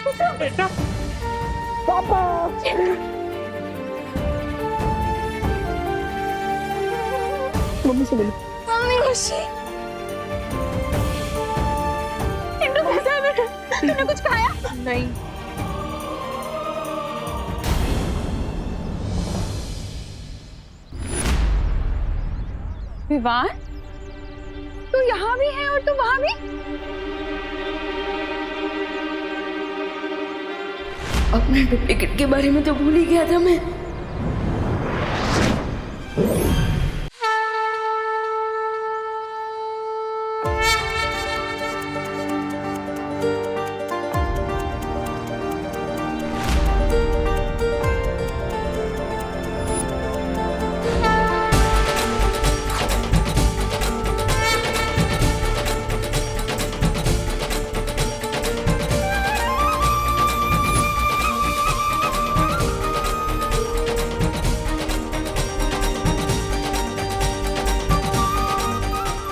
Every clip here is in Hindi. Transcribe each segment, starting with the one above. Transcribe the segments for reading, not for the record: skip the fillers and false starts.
बेटा पापा। मम्मी से मिलो। मम्मी खुशी, चिंटू कैसा है बेटा? तूने कुछ खाया? नहीं। विवान, तू यहाँ भी है और तू वहां भी? अपने डुप्लीकेट के बारे में तो भूल ही गया था मैं।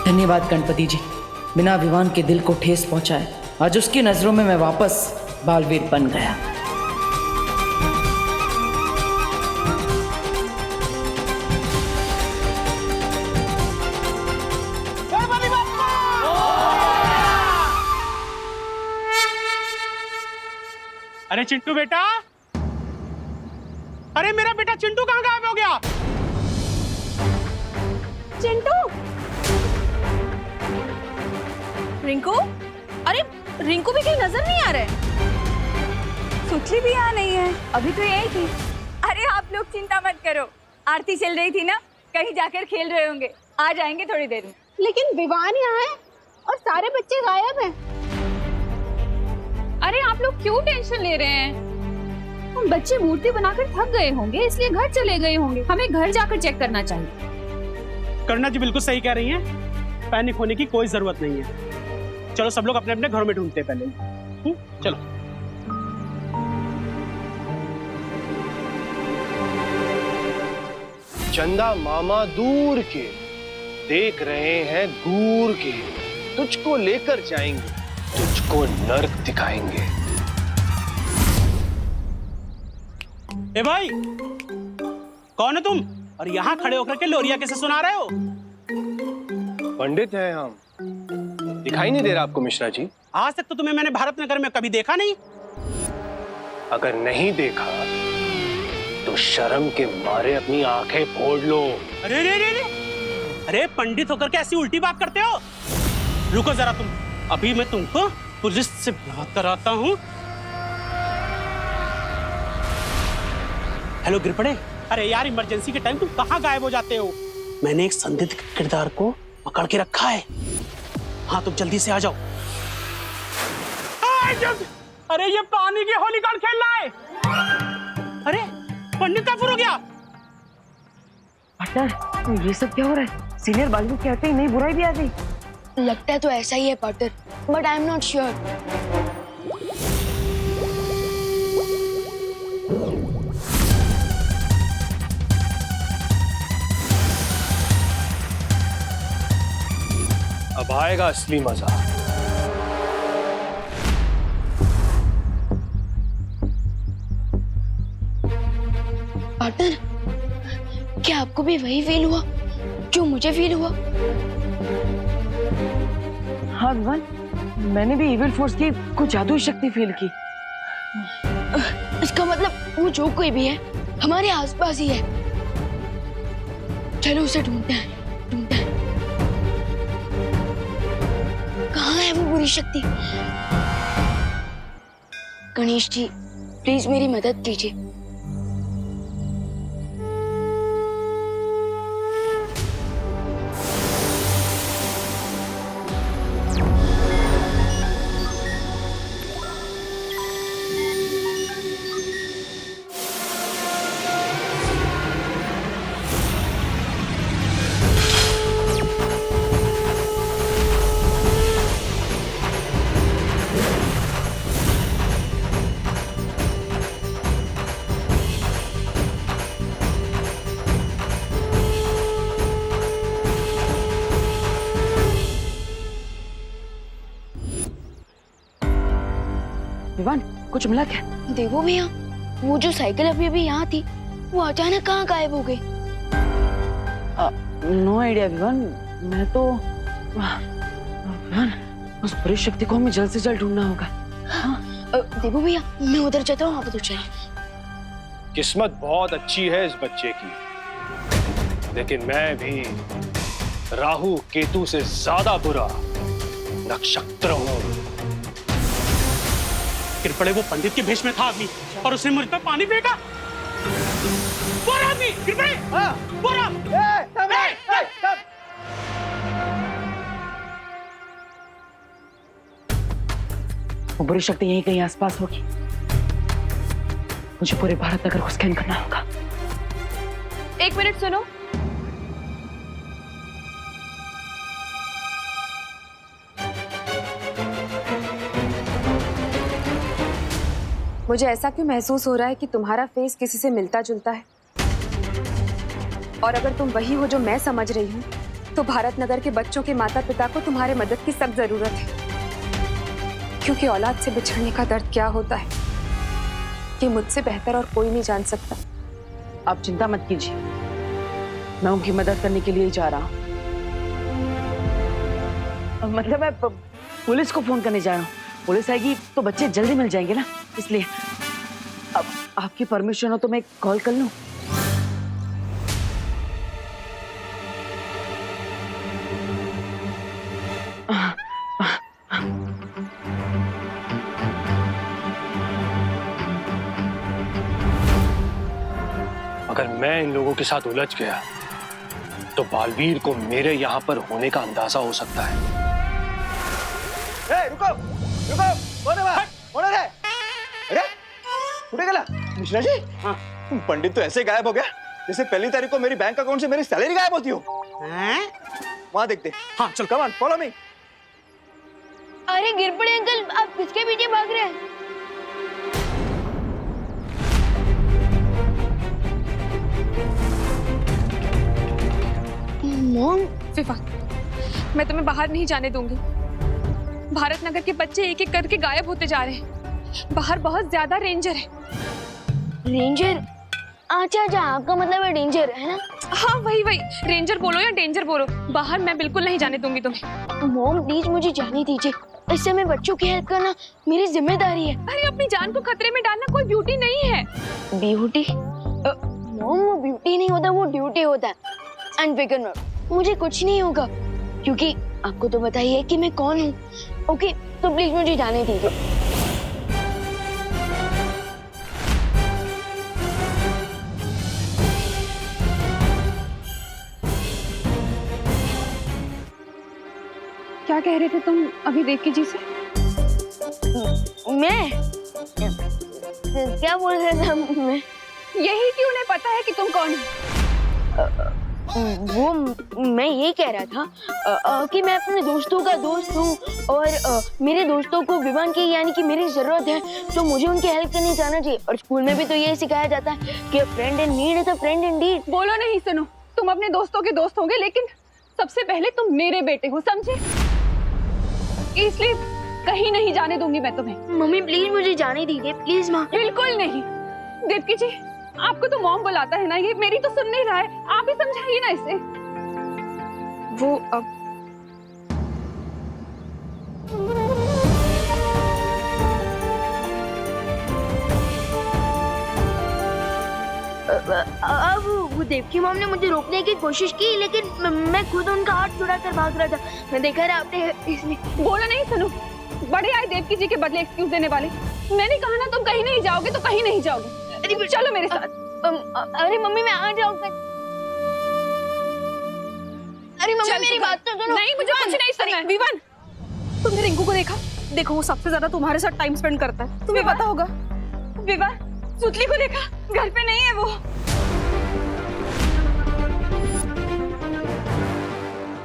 धन्यवाद गणपति जी, बिना विवान के दिल को ठेस पहुंचाए आज उसकी नजरों में मैं वापस बालवीर बन गया। अरे चिंटू बेटा, अरे मेरा बेटा चिंटू कहाँ गायब हो गया? चिंटू, रिंकू, अरे रिंकू भी कहीं नजर नहीं आ रहे। सुखली भी यहाँ नहीं है, अभी तो यही थी। अरे आप लोग चिंता मत करो, आरती चल रही थी ना, कहीं जाकर खेल रहे होंगे, आ जाएंगे थोड़ी देर में। लेकिन विवान यहाँ है और सारे बच्चे गायब हैं। अरे आप लोग क्यों टेंशन ले रहे हैं? हम बच्चे मूर्ति बनाकर थक गए होंगे, इसलिए घर चले गए होंगे। हमें घर जाकर चेक करना चाहिए। करना जी बिल्कुल सही कह रही हैं, पैनिक होने की कोई जरूरत नहीं है। चलो सब लोग अपने अपने घरों में ढूंढते हैं पहले। चलो। चंदा मामा दूर के देख रहे हैं दूर के, तुझको लेकर जाएंगे, तुझको नर्क दिखाएंगे। ए भाई, कौन है तुम? और यहाँ खड़े होकर के लोरिया कैसे सुना रहे हो? पंडित हैं हम, दिखाई नहीं दे रहा आपको मिश्रा जी? आज तक तो तुम्हें मैंने भारत नगर में कभी देखा नहीं। अगर नहीं देखा तो शर्म के मारे अपनी आंखें फोड़ लो। अरे रे रे रे, अरे पंडित होकर के ऐसी उल्टी बात करते हो? रुको जरा तुम, अभी मैं तुमको पुलिस से बात कराता हूँ। हेलो गिरपड़े, अरे यार इमरजेंसी के टाइम तुम कहाँ गायब हो जाते हो? मैंने एक संदिग्ध किरदार को पकड़ के रखा है। हाँ तुम जल्दी से आ जाओ। अरे ये पानी की होली कौन खेल रहा है? अरे पंडित कहाँ हो गया? पार्टनर, ये सब क्या हो रहा है? सीनियर बालवीर कहते ही नहीं, बुराई भी आ गई। लगता है तो ऐसा ही है partner, but I am not sure. अब आएगा असली मजा। पार्टनर, क्या आपको भी वही फील हुआ जो मुझे फील हुआ? हाँ विवान, मैंने भी इविल फोर्स की कुछ जादुई शक्ति फील की। इसका मतलब वो जो कोई भी है हमारे आसपास ही है। चलो उसे ढूंढते हैं, ढूंढते हैं। कहाँ है वो बुरी शक्ति? गणेश जी, प्लीज मेरी मदद कीजिए। विवान, कुछ मिला क्या? देखो भैया, वो जो साइकिल अभी अभी यहाँ थी, वो अचानक कहाँ गायब हो गई? No idea Vivaan. मैं तो विवान, उस परी शक्ति को हमें जल्द से जल्द ढूंढना होगा। देखो भैया, मैं उधर जाता हूँ, आप उधर चले। किस्मत बहुत अच्छी है इस बच्चे की, लेकिन मैं भी राहु केतु से ज्यादा बुरा नक्षत्र हूं। गिर पड़े वो पंडित के भेष में था आदमी और उसने मुझ पर पानी फेंका। वो आदमी गिर पड़े। वो वो बुरी शक्ति यहीं कहीं आसपास होगी। मुझे पूरे भारत नगर को स्कैन करना होगा। 1 मिनट सुनो। मुझे ऐसा क्यों महसूस हो रहा है कि तुम्हारा फेस किसी से मिलता जुलता है, और अगर तुम वही हो जो मैं समझ रही हूँ, तो भारत नगर के बच्चों के माता पिता को तुम्हारे मदद की सख्त जरूरत है, क्योंकि औलाद से बिछड़ने का दर्द क्या होता है ये मुझसे बेहतर और कोई नहीं जान सकता। आप चिंता मत कीजिए, मैं उनकी मदद करने के लिए ही जा रहा हूँ। मतलब मैं पुलिस को फोन करने जा रहा हूँ। पुलिस आएगी तो बच्चे जल्दी मिल जाएंगे ना, इसलिए अब आपकी परमिशन हो तो मैं कॉल कर लूँ? अगर मैं इन लोगों के साथ उलझ गया तो बालवीर को मेरे यहां पर होने का अंदाजा हो सकता है। रुको रुको, कौन है? अरे उठे गला मिश्रा जी। हाँ। पंडित तो ऐसे गायब हो गया जैसे पहली तारीख को मेरी बैंक अकाउंट से मेरी सैलरी गायब होती हो। वहां देखते। हाँ चल, कम ऑन फॉलो मी। अरे गिर पड़े अंकल, आप किसके पीछे भाग रहे हैं? मॉम, विवा, मैं तुम्हें बाहर नहीं जाने दूंगी। भारत नगर के बच्चे एक एक करके गायब होते जा रहे हैं। बाहर बहुत ज्यादा रेंजर है। रेंजर? अच्छा अच्छा, आपका मतलब है डेंजर, है ना? हाँ वही वही, रेंजर बोलो या डेंजर बोलो, बाहर मैं बिल्कुल नहीं जाने दूंगी तुम्हें। मॉम प्लीज मुझे जाने दीजिए, इससे मैं बच्चों की हेल्प करना मेरी जिम्मेदारी है। अरे अपनी जान को खतरे में डालना कोई ब्यूटी नहीं है। ब्यूटी? मॉम वो ब्यूटी नहीं होता, वो ड्यूटी होता है। एंड फिकर मत, मुझे कुछ नहीं होगा, क्योंकि आपको तो पता ही है कि मैं कौन हूँ। ओके, तो प्लीज मुझे जाने दीजिए। क्या कह रहे थे तुम अभी देवकी जी से? मैं क्या बोल रहा था? मैं यही कि उन्हें पता है कि तुम कौन हो। वो मैं ये कह रहा था कि मैं अपने दोस्तों का दोस्त हूँ, और मेरे दोस्तों को विवान की यानी कि मेरी जरूरत है, तो मुझे उनकी हेल्प करने जाना चाहिए। और स्कूल में भी तो ये सिखाया जाता है कि friend in need is a friend Indeed. बोलो नहीं, सुनो, तुम अपने दोस्तों के दोस्त होंगे, लेकिन सबसे पहले तुम मेरे बेटे हो, समझे? इसलिए कहीं नहीं जाने दूंगी मैं तुम्हें। मम्मी प्लीज मुझे जाने दीजिए, प्लीज माँ। बिल्कुल नहीं। देवकी जी, आपको तो मॉम बुलाता है ना, ये मेरी तो सुन नहीं रहा है, आप ही समझाइए ना इसे। वो अब वो देवकी मॉम ने मुझे रोकने की कोशिश की, लेकिन मैं खुद उनका हाथ छुड़ाकर भाग रहा था। मैं देखा रहा आपने इसमें। बोला नहीं, सुनो, बड़े आए देवकी जी के बदले एक्सक्यूज देने वाले। मैंने कहा ना तुम कहीं नहीं जाओगे तो कहीं नहीं जाओगे। अरे चलो मेरे साथ। अरे मम्मी मैं आ जाऊंगा। अरे मम्मी मेरी बात तो सुनो। नहीं, मुझे कुछ नहीं सुनना है। विवान, तुमने रिंकू को देखा? देखो वो सबसे ज्यादा तुम्हारे साथ टाइम स्पेंड करता है, तुम्हें पता होगा। विवान, सुतली को देखा? घर पे नहीं है वो।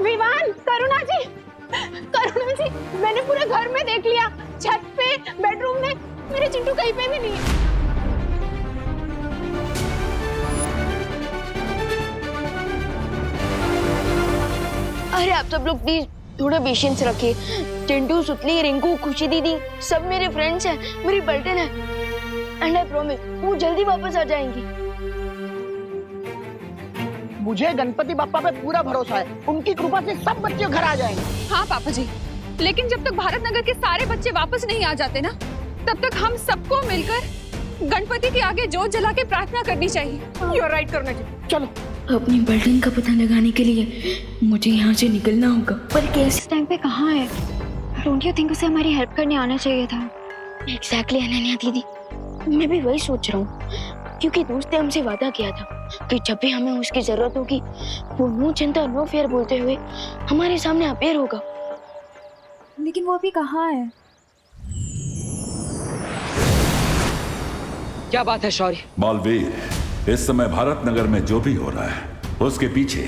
विवान, करुणा जी, करुणा जी, मैंने पूरे घर में देख लिया, छत पे, बेडरूम में, मेरे चिंटू कहीं पे भी नहीं है। अरे आप सब लोग प्लीज थोड़ा पेशेंस रखिए, चिंटू, सुतली, रिंकू, खुशी दीदी सब मेरे फ्रेंड्स हैं, मेरी बर्टन है। एंड आई प्रॉमिस वो जल्दी वापस आ जाएंगी। मुझे गणपति बप्पा पे पूरा भरोसा है, उनकी कृपा से सब बच्चे घर आ जाएंगे। हाँ पापा जी, लेकिन जब तक भारत नगर के सारे बच्चे वापस नहीं आ जाते ना, तब तक हम सबको मिलकर गणपति के आगे जोत जला के प्रार्थना करनी चाहिए। यू आर राइट करुणा जी। चलो अपनी बर्टन का पता लगाने के लिए मुझे यहाँ से निकलना होगा। पर कैसे? इस टाइम पे कहाँ है? डोंट यू थिंक उसे हमारी हेल्प करने आना चाहिए था? एग्जैक्टली अनन्या दीदी, मैं भी वही सोच रहा हूँ, क्योंकि दोस्त ने हमसे वादा किया था कि जब भी हमें उसकी जरूरत होगी वो नो चिंता नो फेयर बोलते हुए हमारे सामने अपेयर होगा। लेकिन वो अभी कहाँ है? क्या बात है शौर्य? बालवीर, इस समय भारत नगर में जो भी हो रहा है उसके पीछे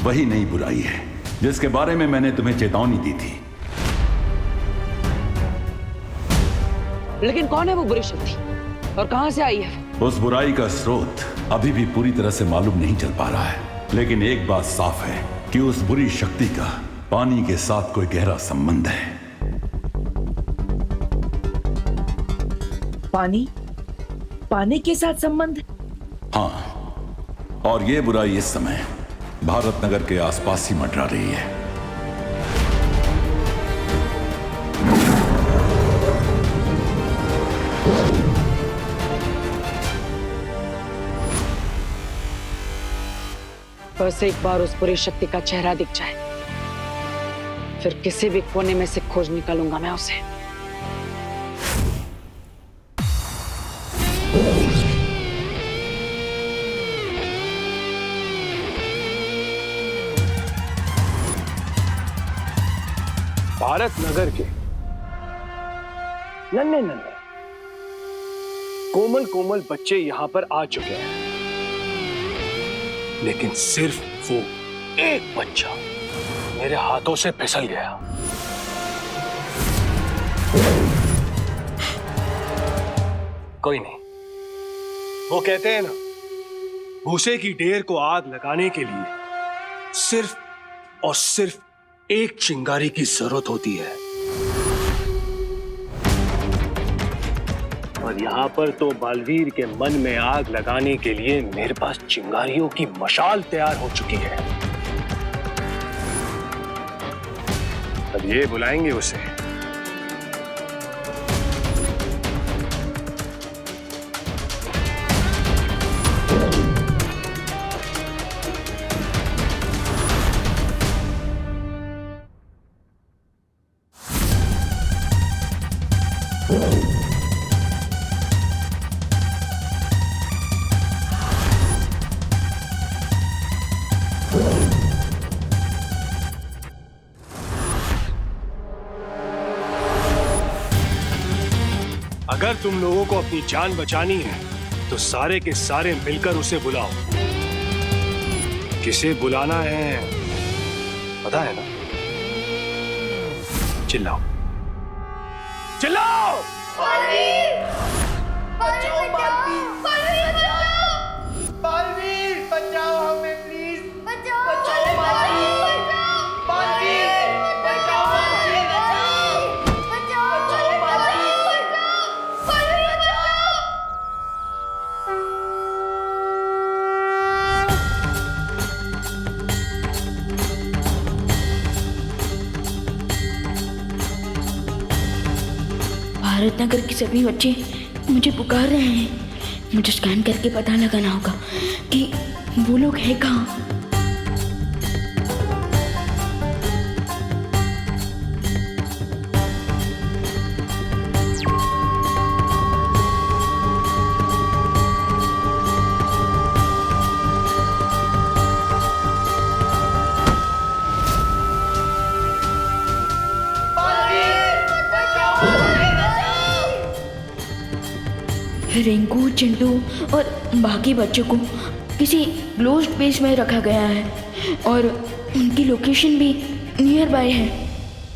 वही नई बुराई है जिसके बारे में मैंने तुम्हें चेतावनी दी थी। लेकिन कौन है वो बुरी शक्ति और कहां से आई है? उस बुराई का स्रोत अभी भी पूरी तरह से मालूम नहीं चल पा रहा है, लेकिन एक बात साफ है कि उस बुरी शक्ति का पानी के साथ कोई गहरा संबंध है। पानी के साथ संबंध? हाँ, और ये बुराई इस समय भारत नगर के आसपास ही मंडरा रही है। बस एक बार उस बुरी शक्ति का चेहरा दिख जाए, फिर किसी भी कोने में से खोज निकालूंगा मैं उसे। भारत नगर के नन्हे नन्हे कोमल कोमल बच्चे यहां पर आ चुके हैं, लेकिन सिर्फ वो एक बच्चा मेरे हाथों से फिसल गया। कोई नहीं, वो कहते हैं ना, भूसे की ढेर को आग लगाने के लिए सिर्फ और सिर्फ एक चिंगारी की जरूरत होती है, और यहां पर तो बालवीर के मन में आग लगाने के लिए मेरे पास चिंगारियों की मशाल तैयार हो चुकी है। अब ये बुलाएंगे उसे। अगर तुम लोगों को अपनी जान बचानी है तो सारे के सारे मिलकर उसे बुलाओ। किसे बुलाना है पता है ना? चिल्लाओ चिल्लाओ! बालवीर बचाओ हमें प्लीज, बचाओ बालवीर, बालवीर बचाओ बालवीर, बचाओ बालवीर। भारत नगर के सभी बच्चे मुझे पुकार रहे हैं। मुझे स्कैन करके पता लगाना होगा कि वो लोग हैं कहाँ। रिंकू, चिंटू और बाकी बच्चों को किसी क्लोज्ड प्लेस में रखा गया है और उनकी लोकेशन भी नियर बाय है।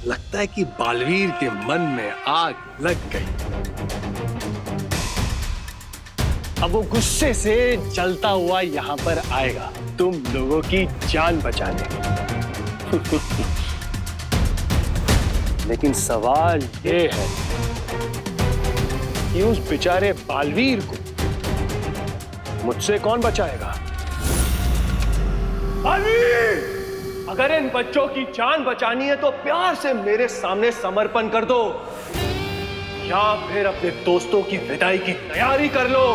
लगता है कि बालवीर के मन में आग लग गई। अब वो गुस्से से जलता हुआ यहाँ पर आएगा तुम लोगों की जान बचाने। लेकिन सवाल ये है कि उस बेचारे बालवीर को मुझसे कौन बचाएगा? बालवीर! अगर इन बच्चों की जान बचानी है तो प्यार से मेरे सामने समर्पण कर दो, या फिर अपने दोस्तों की विदाई की तैयारी कर लो।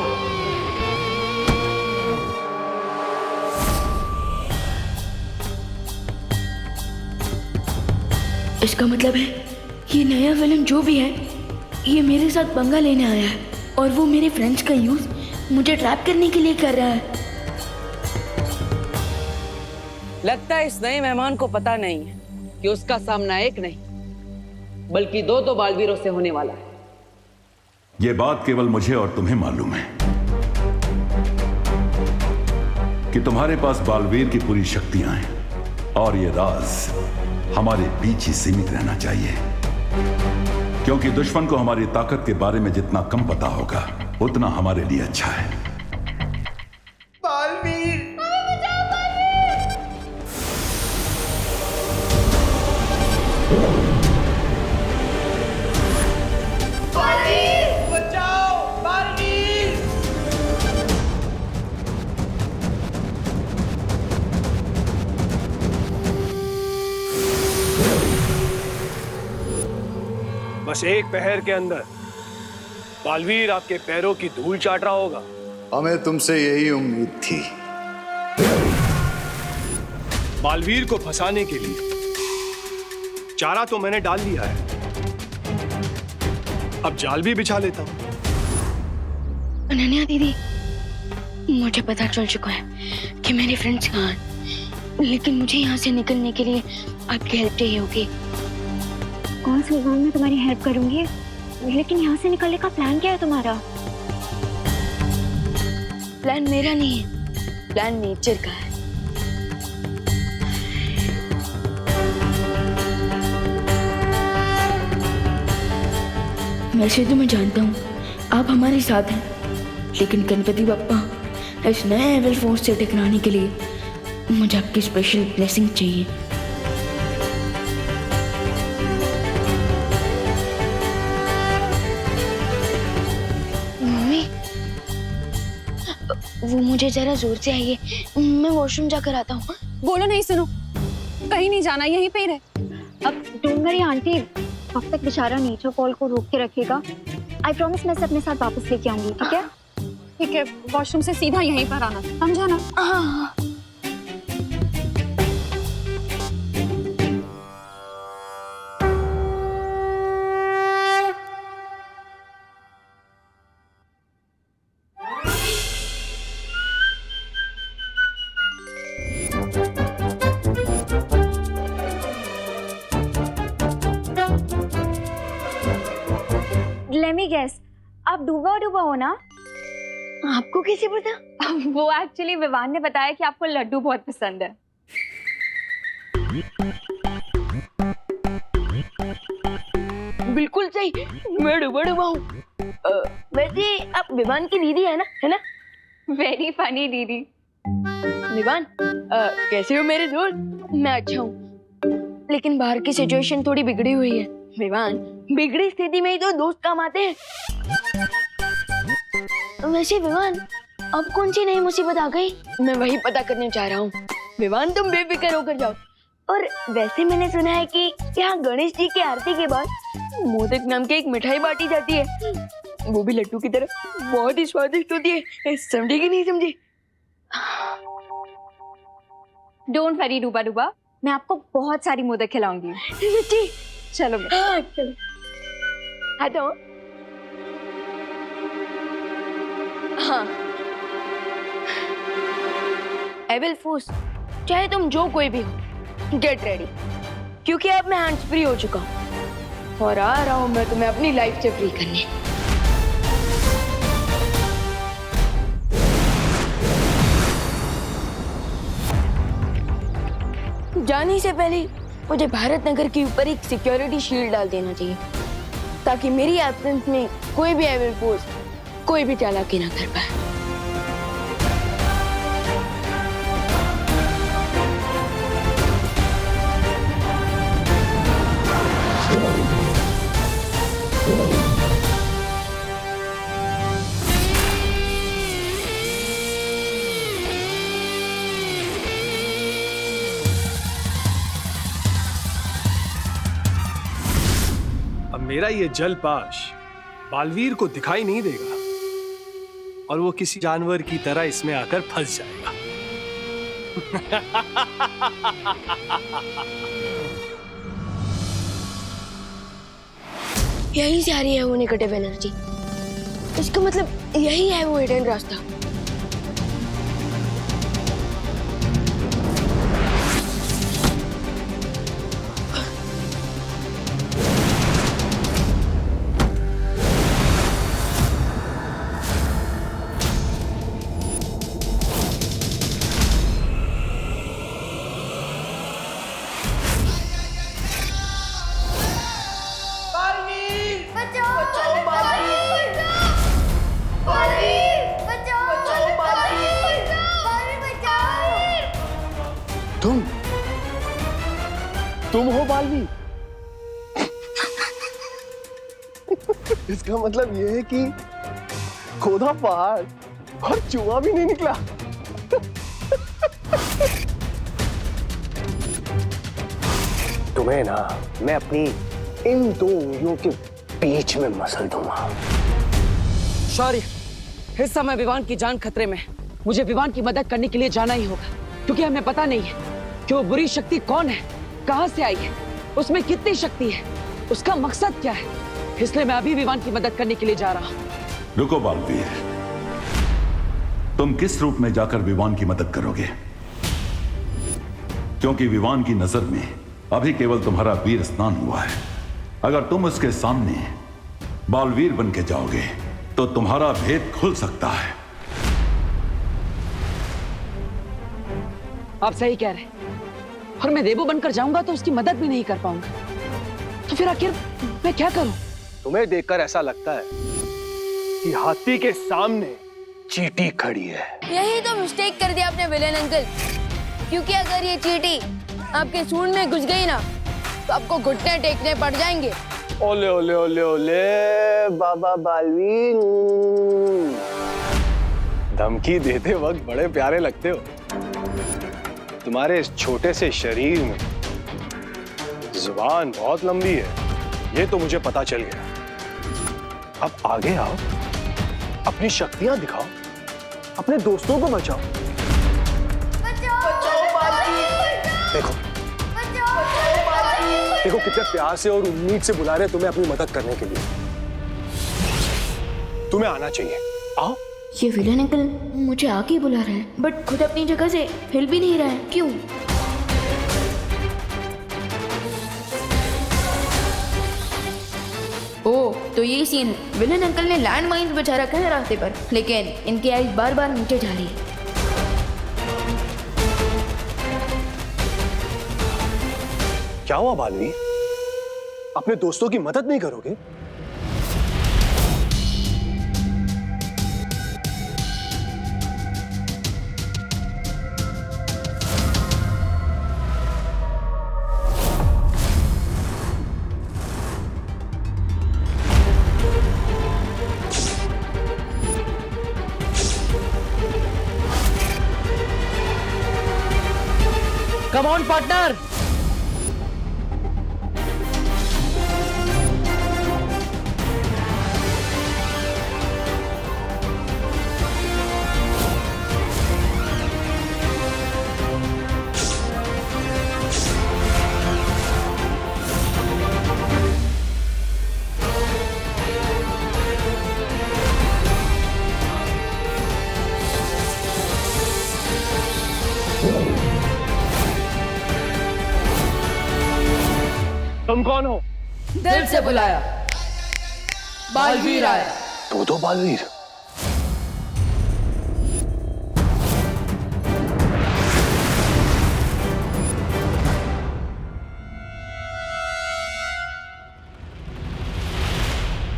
इसका मतलब है ये नया विलन जो भी है ये मेरे साथ पंगा लेने आया है और वो मेरे फ्रेंड्स का यूज मुझे ट्रैप करने के लिए कर रहा है। लगता है इस नए मेहमान को पता नहीं है कि उसका सामना एक नहीं बल्कि दो बालवीरों से होने वाला है। ये बात केवल मुझे और तुम्हें मालूम है कि तुम्हारे पास बालवीर की पूरी शक्तियां हैं और ये राज हमारे बीच ही सीमित रहना चाहिए, क्योंकि दुश्मन को हमारी ताकत के बारे में जितना कम पता होगा उतना हमारे लिए अच्छा है। बालवीर! बचाओ बालवीर! बस एक पहर के अंदर बालवीर आपके पैरों की धूल चाट रहा होगा। हमें तुमसे यही उम्मीद थी। बालवीर को फंसाने के लिए चारा तो मैंने डाल दिया है, अब जाल भी बिछा लेता हूं। अनन्या दीदी, मुझे पता चल चुका है कि मेरे फ्रेंड्स कहाँ हैं, लेकिन मुझे यहाँ से निकलने के लिए आपकी हेल्प चाहिए होगी। कौन सी विवान में तुम्हारी हेल्प करूंगी, लेकिन यहाँ से निकलने का प्लान क्या है तुम्हारा? प्लान मेरा नहीं है, प्लान नेचर का है। वैसे तो मैं जानता हूँ आप हमारे साथ हैं, लेकिन गणपति बप्पा इस नए एविल फोर्स से टकराने के लिए मुझे आपकी स्पेशल ब्लेसिंग चाहिए। मम्मी, वो मुझे जरा जोर से आइए, मैं वॉशरूम जाकर आता हूँ। बोलो नहीं, सुनो, कहीं नहीं जाना, यहीं पे ही रहे। अब डोंट वरी आंटी, अब तक बेचारा नेचर कॉल को रोक के रखेगा। आई प्रॉमिस मैं इसे अपने साथ वापस लेके आऊंगी, ठीक है? ठीक है, वॉशरूम से सीधा यहीं पर आना, समझा ना? हाँ। Let me guess, आप डूबा हो ना? आपको कैसे पता? वो एक्चुअली विवान ने बताया कि आपको लड्डू बहुत पसंद है। बिल्कुल सही, मैं डूबा हूँ। वैसे आप विवान की दीदी है ना? वेरी फनी दीदी। विवान, कैसे हो मेरे दोस्त? मैं अच्छा हूँ, लेकिन बाहर की सिचुएशन थोड़ी बिगड़ी हुई है। विवान, बिगड़ी स्थिति में ही तो दोस्त काम आते हैं। वैसे विवान, अब कौन सी नई मुसीबत आ गई? मैं वही पता करने चाह रहा हूँ। विवान, तुम बेफिक्र होकर जाओ। और वैसे मैंने सुना है कि यहाँ गणेश जी की आरती के बाद मोदक नाम की एक मिठाई बांटी जाती है, वो भी लड्डू की तरह, बहुत ही स्वादिष्ट होती है। समझी कि नहीं समझी? डोंट वरी डूबा, मैं आपको बहुत सारी मोदक खिलाऊंगी। चलो हाँ, चलो। हाँ तो हाँ, एविल फोर्स, चाहे तुम जो कोई भी हो, गेट रेडी, क्योंकि अब मैं हैंड्स फ्री हो चुका हूँ और आ रहा हूँ मैं तुम्हें अपनी लाइफ से फ्री करने। जाने से पहले मुझे भारत नगर के ऊपर एक सिक्योरिटी शील्ड डाल देना चाहिए, ताकि मेरी एब्सेंस में कोई भी एविल फोर्स कोई भी चालाकी ना कर पाए। अब मेरा ये जलपाश बालवीर को दिखाई नहीं देगा और वो किसी जानवर की तरह इसमें आकर फंस जाएगा। यही से आ रही है वो नेगेटिव एनर्जी। इसका मतलब यही है वो हिडन रास्ता। तुम हो बालवीर? इसका मतलब ये है कि खोदा पहाड़ और चूहा भी नहीं निकला। तुम्हें ना मैं अपनी इन दो उंगलियों के बीच में मसल दूंगा। शौर्य, इस समय विवान की जान खतरे में। मुझे विवान की मदद करने के लिए जाना ही होगा, क्योंकि हमें पता नहीं है कि वो बुरी शक्ति कौन है, कहां से आई है, उसमें कितनी शक्ति है, उसका मकसद क्या है। इसलिए मैं अभी विवान की मदद करने के लिए जा रहा हूं। रुको बालवीर, तुम किस रूप में जाकर विवान की मदद करोगे? क्योंकि विवान की नजर में अभी केवल तुम्हारा वीर स्नान हुआ है। अगर तुम उसके सामने बालवीर बन के जाओगे तो तुम्हारा भेद खुल सकता है। आप सही कह रहे हैं, और मैं देवो बनकर जाऊंगा तो उसकी मदद भी नहीं कर पाऊंगा। तो फिर आखिर मैं क्या करूं? तुम्हें देखकर ऐसा लगता है कि हाथी के सामने चींटी खड़ी है। यही तो मिस्टेक कर दिया आपने विलेन अंकल, क्योंकि अगर ये चींटी आपके सूंड में घुस गई ना तो आपको घुटने टेकने पड़ जाएंगे। ओले ओले ओले ओले बाबा बालवीर, धमकी देते वक्त बड़े प्यारे लगते हो। तुम्हारे इस छोटे से शरीर में जुबान बहुत लंबी है, ये तो मुझे पता चल गया। अब आगे आओ, अपनी शक्तियां दिखाओ, अपने दोस्तों को बचाओ। देखो देखो कितने प्यार से और उम्मीद से बुला रहे हैं तुम्हें अपनी मदद करने के लिए। तुम्हें आना चाहिए, आओ। ये विलेन अंकल मुझे आके ही बुला रहा है, बट खुद अपनी जगह से हिल भी नहीं रहा है, क्यों? ओह, तो ये सीन विलेन अंकल ने लैंड माइन्स बिछा रखा है रास्ते पर, लेकिन इनकी आइज बार बार नीचे जा रही है। क्या हुआ बालवीर? अपने दोस्तों की मदद नहीं करोगे? Come on partner. तुम कौन हो? दिल से बुलाया, बालवीर आया। तो बालवीर,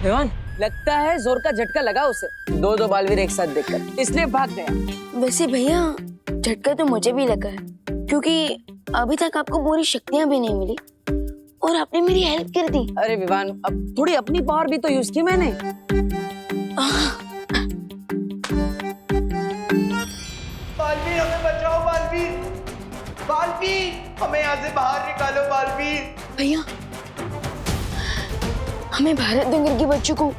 विवान, लगता है जोर का झटका लगा उसे, दो बालवीर एक साथ देखकर, इसलिए भाग गया। वैसे भैया, झटका तो मुझे भी लगा है, क्योंकि अभी तक आपको पूरी शक्तियां भी नहीं मिली और आपने मेरी हेल्प कर दी। अरे विवान, अब थोड़ी अपनी पावर भी तो यूज की मैंने। बालवीर हमें बचाओ, बालवीर, बालवीर हमें यहाँ से बाहर निकालो बालवीर। भैया, हमें भारत नगर के बच्चों को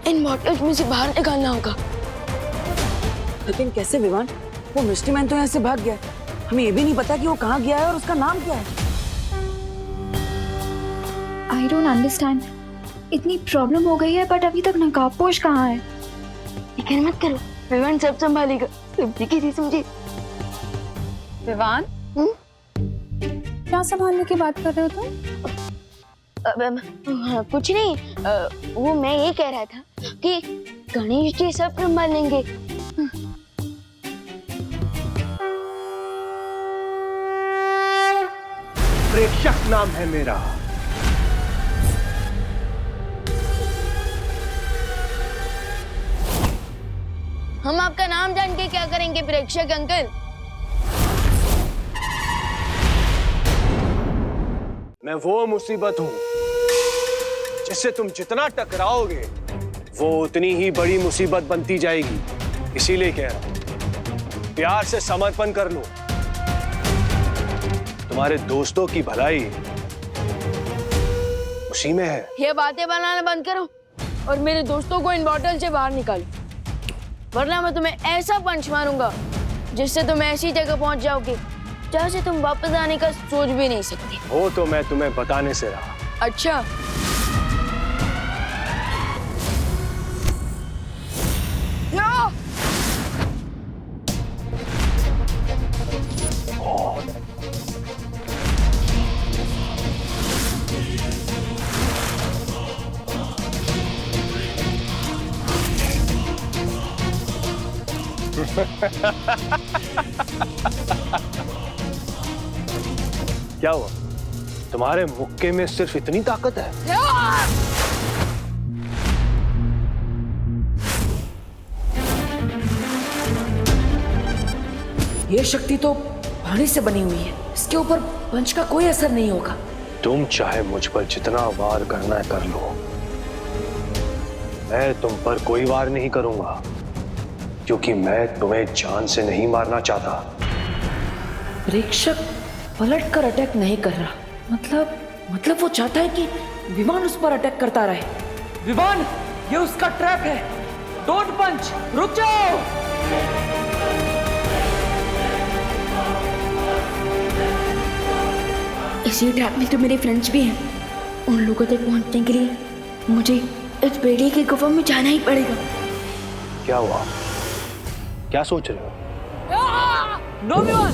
इन बॉटल्स में से बाहर निकालना होगा। लेकिन कैसे विवान? वो मिस्ट्री मैन तो यहाँ से भाग गया, हमें ये भी नहीं पता कि वो कहाँ गया है और उसका नाम क्या है। आई डोंट अंडरस्टैंड, इतनी प्रॉब्लम हो गई है बट अभी तक नकाबपोश कहाँ है? फिक्र मत करो, विवान सब संभालेगा। तुम ठीक है समझे? विवान, क्या संभालने की बात कर रहे हो तुम? कुछ नहीं, वो मैं ये कह रहा था कि गणेश जी सब संभाल लेंगे। प्रेक्षक नाम है मेरा। हम आपका नाम जान के क्या करेंगे प्रेक्षक अंकल? मैं वो मुसीबत हूं जिससे तुम जितना टकराओगे वो उतनी ही बड़ी मुसीबत बनती जाएगी। इसीलिए कह रहा हूं, प्यार से समर्पण कर लो। तुम्हारे दोस्तों की भलाई उसी में है। ये बातें बनाना बंद करो और मेरे दोस्तों को इन बॉटल से बाहर निकालो, वरना मैं तुम्हें ऐसा पंच मारूंगा जिससे तुम ऐसी जगह पहुंच जाओगे जहां से तुम वापस आने का सोच भी नहीं सकते। वो तो मैं तुम्हें बताने से रहा। अच्छा, क्या हुआ? तुम्हारे मुक्के में सिर्फ इतनी ताकत है? ये शक्ति तो पानी से बनी हुई है, इसके ऊपर पंच का कोई असर नहीं होगा। तुम चाहे मुझ पर जितना वार करना है कर लो, मैं तुम पर कोई वार नहीं करूंगा, क्योंकि मैं तुम्हें जान से नहीं मारना चाहता। प्रेक्षक पलट कर अटैक नहीं कर रहा, मतलब वो चाहता है कि विमान उस पर अटैक करता रहे। विमान, ये उसका ट्रैप है। डोंट पंच, रुक जाओ। इसी ट्रैप में तो मेरे फ्रेंड्स भी हैं। उन लोगों तक पहुंचने के लिए मुझे इस बेड़े की गुफा में जाना ही पड़ेगा। क्या हुआ? क्या सोच रहे हो? नो विमान।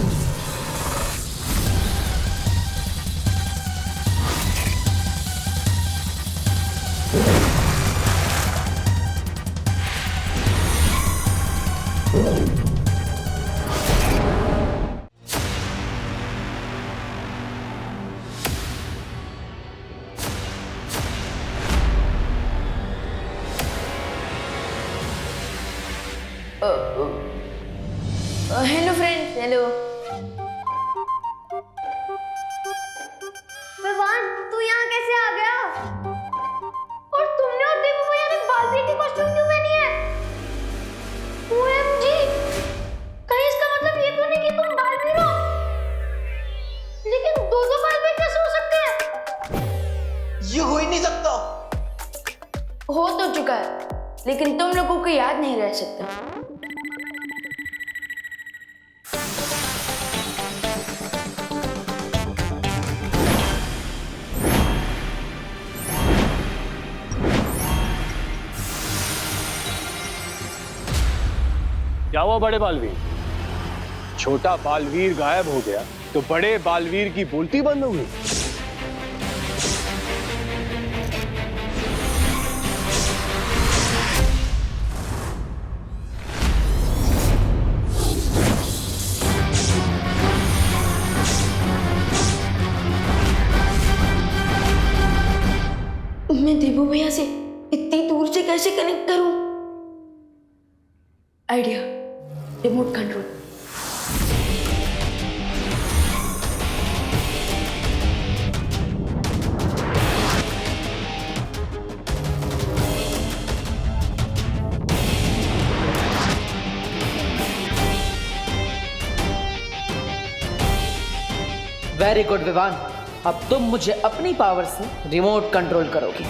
Hello friends, hello. विवान, तू यहाँ कैसे आ गया? और तुमने और दीपू भैया ने बालवीर की कॉस्ट्यूम क्यों पहनी है? OMG! कहीं इसका मतलब ये तो नहीं कि तुम बालवीर हो? लेकिन दो बालवीर कैसे हो सकते हैं? ये हो ही नहीं सकता। हो तो चुका है, लेकिन तुम लोगों को याद नहीं रह सकता। क्या हुआ बड़े बालवीर? छोटा बालवीर गायब हो गया तो बड़े बालवीर की बोलती बंद हो गई। मैं देवू भैया से इतनी दूर से कैसे कनेक्ट करूं? Idea, remote control. Very good Vivaan, अब तुम मुझे अपनी पावर से रिमोट कंट्रोल करोगी।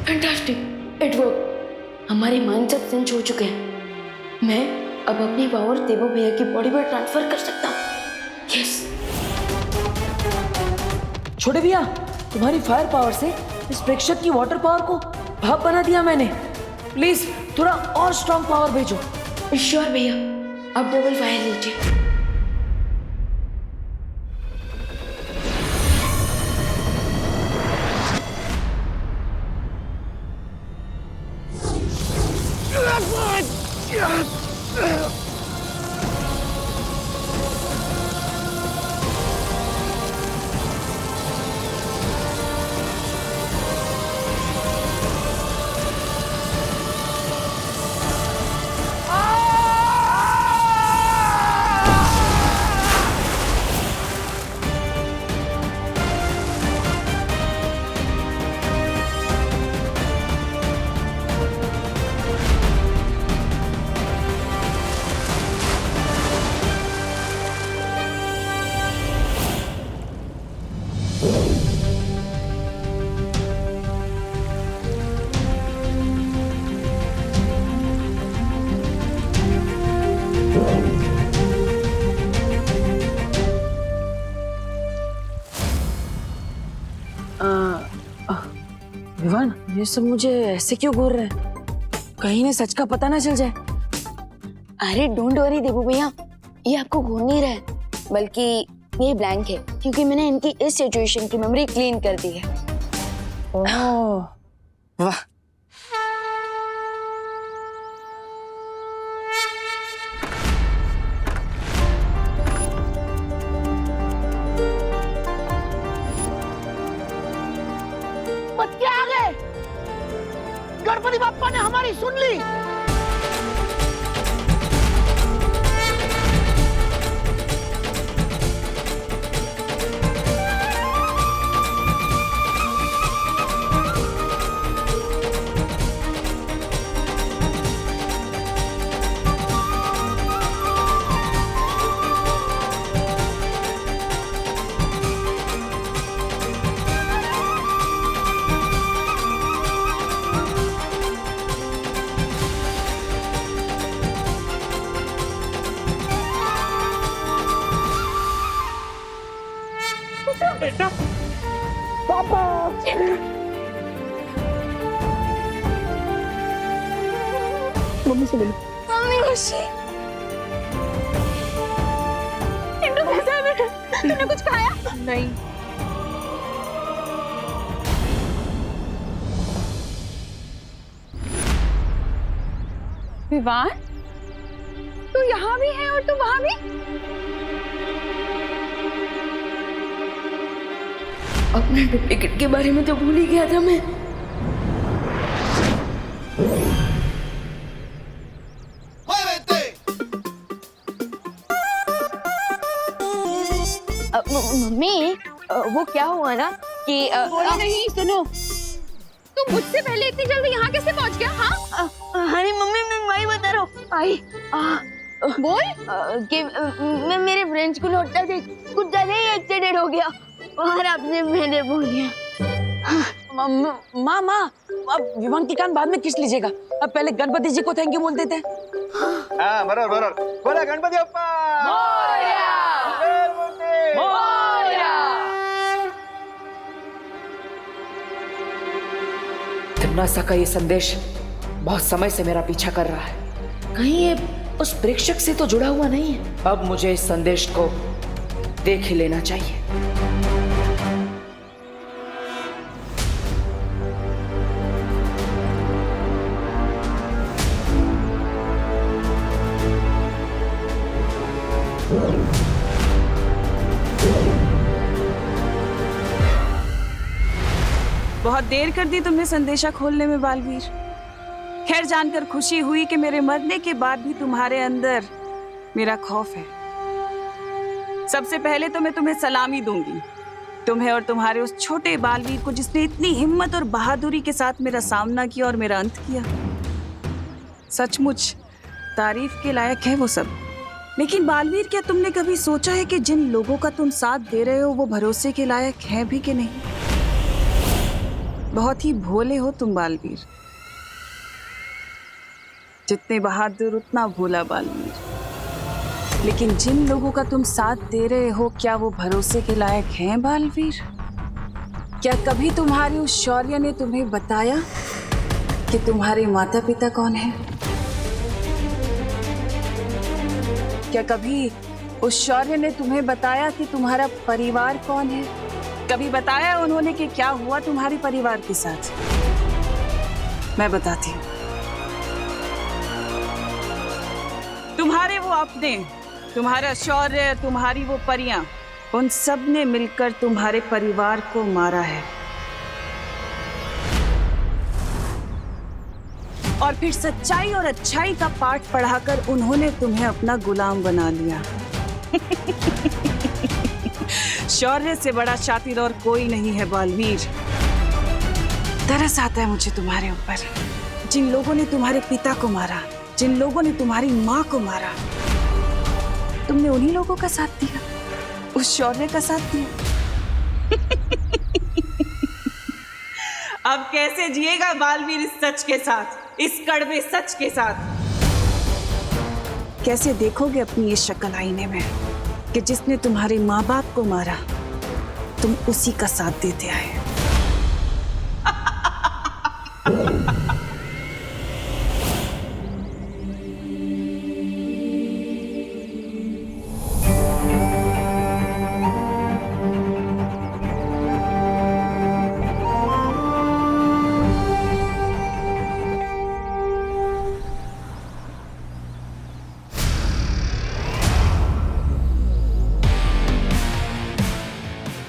Fantastic, it work. हमारे माइंड सब सिंच हो चुके हैं। मैं अब अपनी पावर देवो भैया की बॉडी में ट्रांसफर कर सकता हूँ। यस। छोटे भैया, तुम्हारी फायर पावर से इस प्रेक्षक की वाटर पावर को भाप बना दिया मैंने। प्लीज थोड़ा और स्ट्रॉन्ग पावर भेजो। श्योर भैया, अब डबल फायर लीजिए। विवान, ये सब मुझे ऐसे क्यों घूर रहे हैं? कहीं ने सच का पता ना चल जाए। अरे डोंट वरी देवो भैया, ये आपको घूर नहीं रहा है, बल्कि ये ब्लैंक है क्योंकि मैंने इनकी इस सिचुएशन की मेमोरी क्लीन कर दी है। ओह, वाह। बच्चे आ गए। गणपति बाप्पा ने हमारी सुन ली। बेटा, पापा, मम्मी से मिलो। मम्मी खुशी, इंदु कैसा है बेटा? तूने कुछ खाया? नहीं। विवान, तू यहाँ भी है और तू वहाँ भी? अपने डुप्लीकेट के बारे में तो भूल ही गया था मैं। मम्मी, वो क्या हुआ ना कि नहीं, सुनो, तू मुझसे पहले इतनी जल्दी यहाँ कैसे पहुँच गया? हाँ, अरे मम्मी, मैं वही बता रहा हूँ। आई बोल। कि मैं मेरे फ्रेंड्स को लौटता थे, कुछ ज्यादा ही एक्सीडेंट हो गया और आपने मैंने बोल दिया। माँ, अब विमान की कान बाद में किस लीजिएगा, अब पहले गणपति जी को थैंक यू बोल देते हैं। हाँ, बराबर। बोला गणपति बप्पा मोरया। तिम्नासा का ये संदेश बहुत समय से मेरा पीछा कर रहा है। कहीं ये उस प्रेक्षक से तो जुड़ा हुआ नहीं है। अब मुझे इस संदेश को देख ही लेना चाहिए। बहुत देर कर दी तुमने संदेशा खोलने में बालवीर। खैर, जानकर खुशी हुई कि मेरे मरने के बाद भी तुम्हारे अंदर मेरा खौफ है। सबसे पहले तो मैं तुम्हें सलामी दूंगी तुम्हें और तुम्हारे उस छोटे बालवीर को जिसने इतनी हिम्मत और बहादुरी के साथ मेरा सामना किया और मेरा अंत किया। सचमुच तारीफ के लायक है वो सब। लेकिन बालवीर, क्या तुमने कभी सोचा है कि जिन लोगों का तुम साथ दे रहे हो वो भरोसे के लायक हैं भी कि नहीं? बहुत ही भोले हो तुम बालवीर। जितने बहादुर उतना भोला बालवीर। लेकिन जिन लोगों का तुम साथ दे रहे हो, क्या वो भरोसे के लायक हैं बालवीर? क्या कभी तुम्हारी उस शौर्य ने तुम्हें बताया कि तुम्हारे माता पिता कौन हैं? क्या कभी उस शौर्य ने तुम्हें बताया कि तुम्हारा परिवार कौन है? कभी बताया उन्होंने कि क्या हुआ तुम्हारे परिवार के साथ? मैं बताती हूँ। तुम्हारे वो अपने, तुम्हारा शौर्य, तुम्हारी वो परियां, उन सब ने मिलकर तुम्हारे परिवार को मारा है। और फिर सच्चाई और अच्छाई का पाठ पढ़ाकर उन्होंने तुम्हें अपना गुलाम बना लिया। शौर्य से बड़ा शातिर और कोई नहीं है बालवीर। तरस आता है मुझे तुम्हारे ऊपर। जिन लोगों ने तुम्हारे पिता को मारा, जिन लोगों ने तुम्हारी माँ को मारा, तुमने उन्हीं लोगों का साथ दिया, उस शौर्य का साथ दिया। अब कैसे जिएगा बालवीर इस सच के साथ, इस कड़वे सच के साथ? कैसे देखोगे अपनी ये शक्ल आईने में कि जिसने तुम्हारे माँ बाप को मारा, तुम उसी का साथ देते आए।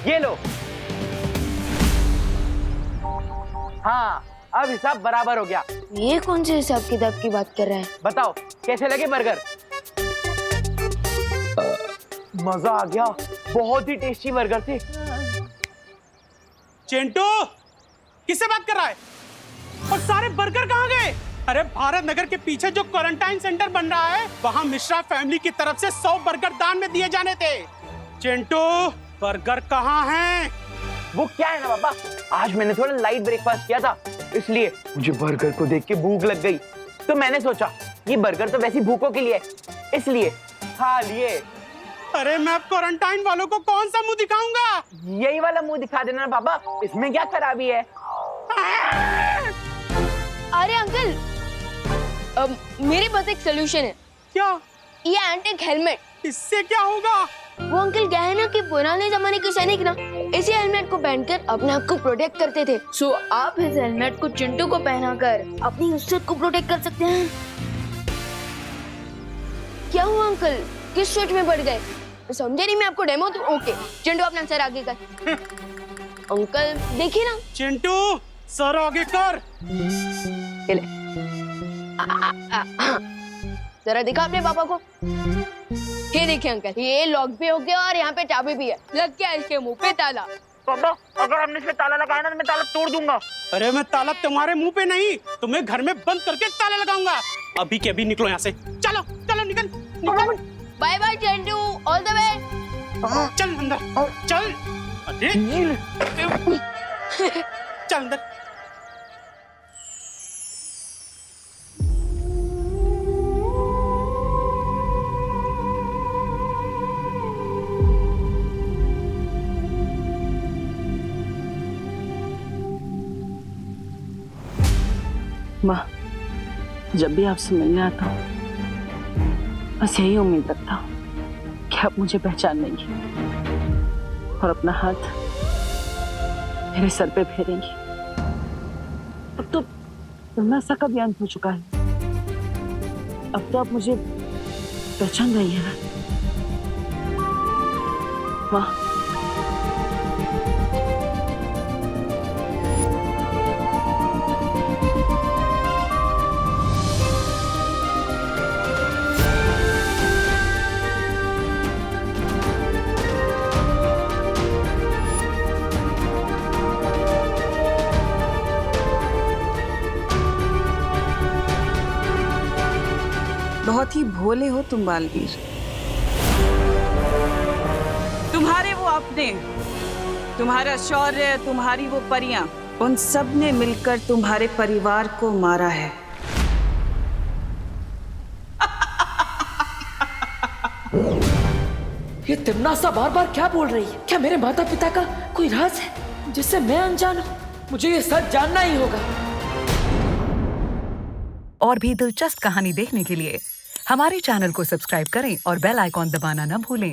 ये लो। हाँ, अब हिसाब बराबर हो गया। ये कौन से हिसाब किताब की बात कर रहे हैं? बताओ कैसे लगे बर्गर? मजा आ गया, बहुत ही टेस्टी बर्गर थे। चिंटू, किससे बात कर रहा है? और सारे बर्गर कहाँ गए? अरे भारत नगर के पीछे जो क्वारंटाइन सेंटर बन रहा है, वहाँ मिश्रा फैमिली की तरफ से 100 बर्गर दान में दिए जाने थे। चिंटू, बर्गर कहाँ हैं? वो क्या है ना पापा, आज मैंने थोड़ा लाइट ब्रेकफास्ट किया था, इसलिए मुझे बर्गर को देख के भूख लग गई। तो मैंने सोचा ये बर्गर तो वैसी भूखों के लिए है, इसलिए खा लिए। अरे मैं अब क्वारंटाइन वालों को कौन सा मुंह दिखाऊंगा? यही वाला मुंह दिखा देना ना पापा, इसमें क्या खराबी है? अरे अंकल, मेरे पास एक सोल्यूशन है। क्या? ये एंटिक हेलमेट। इससे क्या होगा? वो अंकल क्या है ना कि पुराने जमाने के सैनिक ना इसी हेलमेट को पहनकर अपने आप को प्रोटेक्ट करते थे। सो आप इस हेलमेट को चिंटू को पहनाकर अपनी इज्जत को प्रोटेक्ट कर सकते हैं। क्या हुआ अंकल, किस सोच में पड़ गए? समझे नहीं मैं आपको डेमो दूं? ओके चिंटू अपना सर आगे कर। अंकल देखिए ना। चिंटू सर आगे कर। जरा दिखा अपने पापा को। ये देखिए अंकल, ये लॉक भी हो गया और यहाँ पे चाबी भी है। लग गया इसके मुंह पे ताला। पापा अगर हमने इसमें ताला लगाया ना तो मैं ताला तोड़ दूंगा। अरे मैं ताला तुम्हारे मुंह पे नहीं, तुम्हें घर में बंद करके ताला लगाऊंगा। अभी के अभी निकलो यहाँ से। चलो चलो निकल निकल। Bye bye Chintu, all the way. चल अंदर चल। अरे चल अंदर। माँ, जब भी आपसे मिलने आता हूँ बस यही उम्मीद रखता हूँ कि आप मुझे पहचान लेंगी और अपना हाथ मेरे सर पे फेरेंगी। अब तो तमाशा का भी अंत हो चुका है। अब तो आप मुझे पहचान रही हैं ना माँ? बहुत ही भोले हो तुम बालवीर। तुम्हारे वो अपने, तुम्हारा शौर्य, तुम्हारी वो परियां, उन सब ने मिलकर तुम्हारे परिवार को मारा है। ये तिमनासा बार बार क्या बोल रही है? क्या मेरे माता पिता का कोई राज है जिससे मैं अनजान हूँ? मुझे ये सच जानना ही होगा। और भी दिलचस्प कहानी देखने के लिए हमारे चैनल को सब्सक्राइब करें और बेल आइकॉन दबाना न भूलें।